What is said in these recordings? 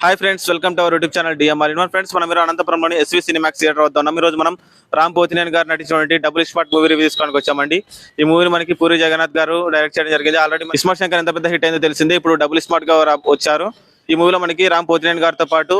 Hi friends, welcome to our YouTube channel DMR in one. Friends, మనం మీరు అనంతపురంలోని SV Cinemax theatre వద్ద ఉన్నాం. ఈ రోజు మనం రామ్ పోతినేని గారు నటించినటువంటి డబుల్ స్మార్ట్ మూవీ రివ్యూ తీసుకోవడానికి వచ్చామండి. ఈ మూవీని మనకి పూరి జగన్నాథ్ గారు డైరెక్ట్ చేయడం జరిగింది. ఆల్రెడీ స్మార్ట్ శంకర్ ఎంత పెద్ద హిట్ అయిందో తెలిసింది. ఇప్పుడు డబుల్ స్మార్ట్ గా వచ్చారు. ఈ మూవీలో మనకి రామ్ పోతినేని గారితో పాటు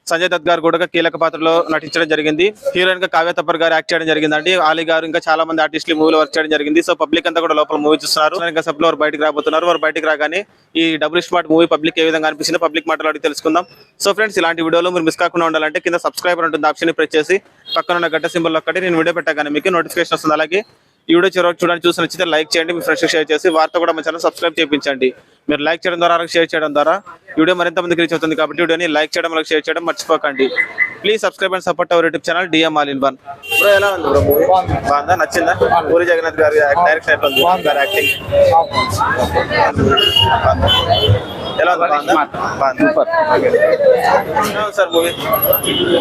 సంజయ్ దత్ గారు కూడా కీలక పాత్రలో నటించడం జరిగింది. హీరోయిన్ గా కావ్య తప్పర్ గారు యాక్ట్ చేయడం జరిగిందండి. ఆలీ గారు ఇంకా చాలా మంది ఆర్టిస్టులు మూవీలో వర్క్ చేయడం జరిగింది. సో పబ్లిక్ అంతా కూడా లోపల మూవీ చూస్తున్నారు. ఇంకా సభలో వారు బయటకు రాబోతున్నారు. వారు బయటకు రాగానే ఈ డబుల్ స్మార్ట్ మూవీ పబ్లిక్ ఏ విధంగా అనిపించిందో పబ్లిక్ మాట్లాడి తెలుసుకుందాం. సో ఫ్రెండ్స్, ఇలాంటి వీడియోలో మీరు మిస్ కాకుండా ఉండాలంటే కింద సబ్స్క్రైబర్ ఉంటుంది ఆప్షన్ ప్రెస్ చేసి పక్కన ఉన్న గంట సింబల్ ఒక్కటి నేను వీడియో పెట్టగానే మీకు నోటిఫికేషన్ వస్తుంది. అలాగే ఈ వీడియో చివరికి చూడండి, చూసి నచ్చితే లైక్ చేయండి, మీ ఫ్రెండ్స్ షేర్ చేసి వారితో కూడా మన ఛానల్ సబ్స్క్రైబ్ చేయించండి. మీరు లైక్ చేయడం ద్వారా షేర్ చేయడం ద్వారా వీడియో మరింత మందికి రీచ్ అవుతుంది. కాబట్టి వీడియోని లైక్ చేయడం అలాగే షేర్ చేయడం మర్చిపోకండి. Please subscribe and support our YouTube channel DMR in one. Bro, ఎలా ఉంది బ్రో మూవీ? బాగుందా? నచ్చిందా? పూరి జగన్నాథ్ గారి డైరెక్షన్ ఎట్లా ఉంది? గారి యాక్టింగ్ ఎలా ఉంది? సార్ మూవీ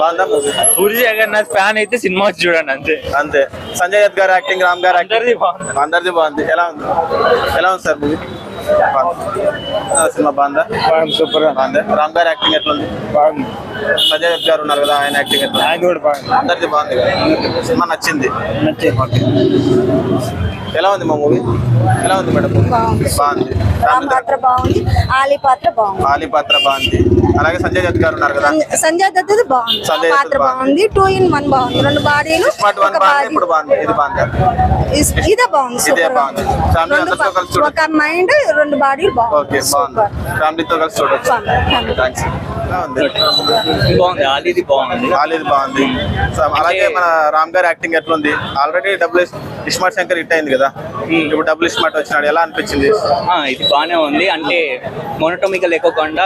బాగుందా? మూవీ పూరి జగన్నాథ్ ఫ్యాన్ అయితే సినిమా చూడండి అంతే. అంతే. సంజయ్ దత్ గారి యాక్టింగ్, రామ్ గారి యాక్టింగ్ అందరిది బాగుంది. ఎలా ఉంది? ఎలా ఉంది సార్ మూవీ? సినిమా బాగుందా? సూపర్ బాగుంది. రామ్ గారి యాక్టింగ్ ఎట్లా ఉంది? బాగుంది. సంజయ్ దత్ గారు ఉన్నారు కదా, ఆయన యాక్టింగ్ ఎట్లా? ఆయన కూడా బాగుంది. అందరిది బాగుంది కదా. సినిమా నచ్చింది. ఎలా ఉంది మా మూవీ? ఎలా ఉంది మేడం? బాగుంది. రామ్ పాత్ర బాగుంది, ఆలీ పాత్ర బాగుంది. ఆలీ పాత్ర బాగుంది. అలాగే సంజయ్ దత్ గారు ఉన్నారు కదా, సంజయ్ దత్ బాగుంది. సంజయ్ దత్ పాత్ర బాగుంది. 2 in 1 బాగుంది. 2 బాడీలు స్మార్ట్ వన్ బాగుంది. ఇప్పుడు బాగుంది. ఇది బాగుంది. ఇదే బాగుంది. ఇదే బాగుంది. ఫ్యామిలీ అందరితో కలిసి చూడొచ్చు. ఒక మైండ్ 2 బాడీలు బాగుంది. ఓకే, బాగుంది. ఫ్యామిలీతో కలిసి చూడొచ్చు. థ్యాంక్స్. ఎలా ఉంది? బాగుంది. ఆలీది బాగుంది. ఆలీది బాగుంది. అలాగే మన రామ్ గారి యాక్టింగ్ ఎట్లా ఉంది? Already double smart Shankar hit అయింది కదా, ఇప్పుడు డబుల్ స్మార్ట్ వచ్చినాడు. ఎలా అనిపించింది? ఇది బాగానే ఉంది. అంటే మోనోటోమికల్ లేకోకుండా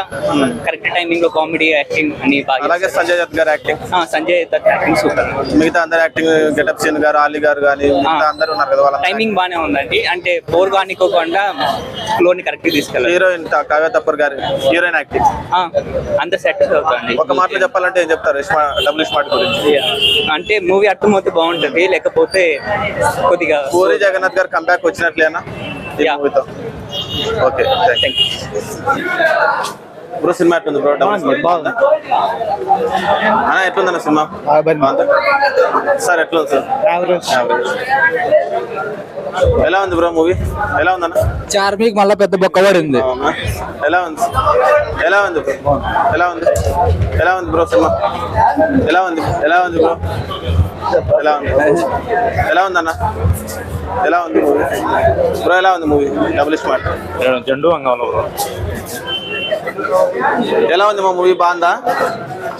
కరెక్ట్ టైమింగ్ లో కామెడీ యాక్టింగ్ అని బాగా. అలాగే సంజయ్ దత్ గారి acting, Sanjay Dutt acting super. మిగతా అందరు యాక్టింగ్, గెటప్ సీన్ గారు, ఆలీ గారు కానీ మిగతా అందరూ ఉన్నారు కదా, వాళ్ళ టైమింగ్ బాగానే ఉందండి. అంటే బోర్ గా అనుకోకుండా ఫ్లోని కరెక్ట్ తీసుకెళ్ళాలి. హీరోయిన్ కావ్య తప్పర్ గారి హీరోయిన్ యాక్టింగ్ అంత సెట్ అవుతుంది. ఒక మాటలో చెప్పాలంటే ఏం చెప్తారు డబుల్ స్మార్ట్ గురించి? అంటే మూవీ అర్థమవుతే బాగుంటది, లేకపోతే కొద్దిగా పూరి జగన్నాథ్ గారు కంబ్యాక్ వచ్చినట్లేనా ఈ మూవీతో? Okay, thank you bro. Cinema ఎట్లుంది బ్రో? బాగుంది అన్న. ఎట్లుందన్న సినిమా? సార్ ఎట్లుంది సార్? యావరేజ్. ఎలా ఉంది బ్రో మూవీ? ఎలా ఉందన్న? చార్మిక్ మళ్ళీ పెద్ద బొక్క పడింది. ఎలా ఉంది? ఎలా ఉంది బ్రో? ఎలా ఉంది? ఎలా ఉంది బ్రో సినిమా? ఎలా ఉంది? ఎలా ఉంది బ్రో? ఎలా ఉంది? ఎలా ఉందన్న? ఎలా ఉంది మూవీ బ్రో? ఎలా ఉంది మూవీ డబుల్ స్మార్ట్? జండు అంగంలో ఎలా ఉంది మా మూవీ? బాగుందా?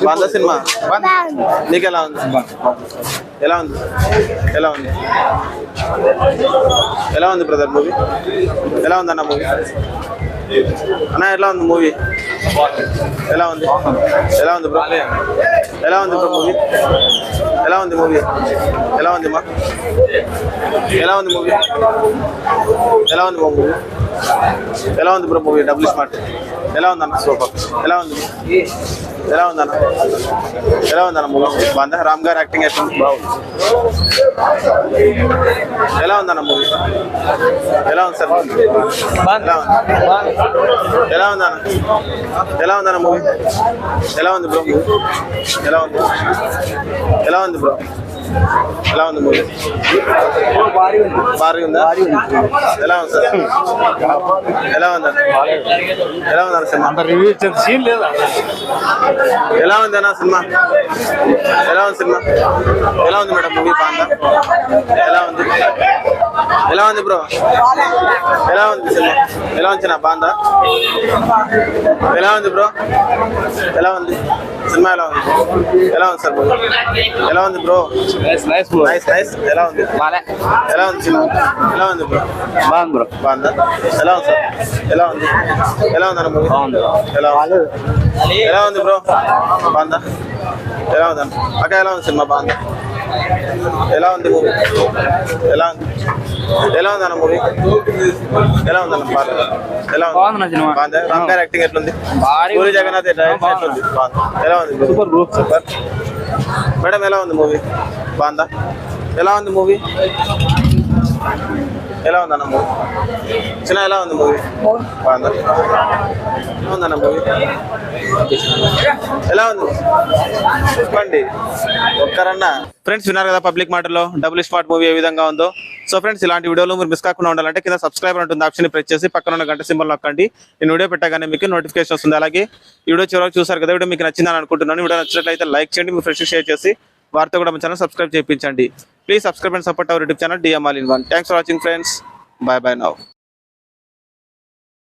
బాగుందా సినిమా? నీకు ఎలా ఉంది? ఎలా ఉంది? ఎలా ఉంది? ఎలా ఉంది బ్రదర్ మూవీ? ఎలా ఉంది అన్న మూవీ? అన్న ఎలా ఉంది మూవీ? ఎలా ఉంది? ఎలా ఉంది బ్రో? ఎలా ఉంది బ్రో మూవీ? ఎలా ఉంది మూవీ? ఎలా ఉంది మా? ఎలా ఉంది మూవీ? ఎలా ఉంది మా మూవీ? ఎలా ఉంది బ్రో మూవీ డబుల్ స్మార్ట్? ఎలా ఉందన్న? సూపర్. ఎలా ఉంది? ఎలా ఉందన్న? ఎలా ఉందన్న మూవీ? బాగుందా? రామ్ గారి యాక్టింగ్ ఎట్లా? బాగుంది. ఎలా ఉందన్న మూవీ? ఎలా ఉంది సార్? ఎలా ఉంది? ఎలా ఉందన్న? ఎలా ఉందన్న మూవీ? ఎలా ఉంది బ్రో మూవీ? ఎలా ఉంది? ఎలా ఉంది బ్రో? ఎలా ఉంది మూవీ? భారీ ఉందా? ఎలా ఉంది సార్? ఎలా ఉందన్న? ఎలా ఉందన్న సినిమా? ఎలా ఉంది అన్న సినిమా? ఎలా ఉంది సినిమా? ఎలా ఉంది మేడం మూవీ? బాగుందా? ఎలా ఉంది? ఎలా ఉంది బ్రో? ఎలా ఉంది సినిమా? ఎలా ఉంది? బాగుందా? ఎలా ఉంది బ్రో? ఎలా ఉంది సినిమా? ఎలా ఉంది? ఎలా ఉంది సార్ మూవీ? ఎలా ఉంది బ్రో? Nice nice. ఎలా ఉంది? ఎలా ఉంది సినిమా? ఎలా ఉంది బ్రో? బాగుంది బ్రో. బాగుందా? ఎలా ఉంది సార్? ఎలా ఉంది? ఎలా ఉంది అన్న మూవీ? బాగుంది. ఎలా ఉంది? ఎలా ఉంది బ్రో? బాగుందా? ఎలా ఉంది అక్క? ఎలా ఉంది సినిమా? బాగుందా? ఎలా ఉంది మూవీ? ఎలా ఉంది? ఎలా ఉంది అన్న మూవీ? ఎలా ఉంది అన్న? బాగా ఎలా ఉంది? బాగుందా? రామ్ గారి యాక్టింగ్ ఎట్లుంది? పూరి జగన్నాథ్ డైరెక్షన్ ఎట్లుంది? బాగుంది. ఎలా ఉంది? Super group. Super madam. ఎలా ఉంది మూవీ? బాగుందా? ఎలా ఉంది మూవీ? ఎలా ఉందన్న మూవీ? చిన్న ఎలా ఉంది మూవీ? బాగుందా? ఎలా ఉందన్న మూవీ? ఎలా ఉంది చెప్పండి ఒక్కరన్నా. ఫ్రెండ్స్ విన్నారు కదా పబ్లిక్ మాటలో డబుల్ స్పాట్ మూవీ ఏ విధంగా ఉందో. సో ఫ్రెండ్స్ ఇలాంటి వీడియోలు మీరు మిస్ కాకుండా ఉండాలంటే కింద సబ్స్క్రైబర్ ఉంటుంది ఆప్షన్ ప్రెస్ చేసి పక్కన ఉన్న గంట సింబల్ నొక్కండి. నేను వీడియో పెట్టగానే మీకు నోటిఫికేషన్ వస్తుంది. అలాగే ఈ వీడియో చివరికి చూసారు కదా, వీడియో మీకు నచ్చిందని అనుకుంటున్నాను. వీడియో నచ్చినట్లయితే లైక్ చేయండి, మీ ఫ్రెండ్స్ షేర్ చేసి వారితో కూడా మన ఛానల్ సబ్స్క్రైబ్ చేయించండి. Please subscribe and support our YouTube channel DM All in One. Thanks for watching friends. Bye bye now.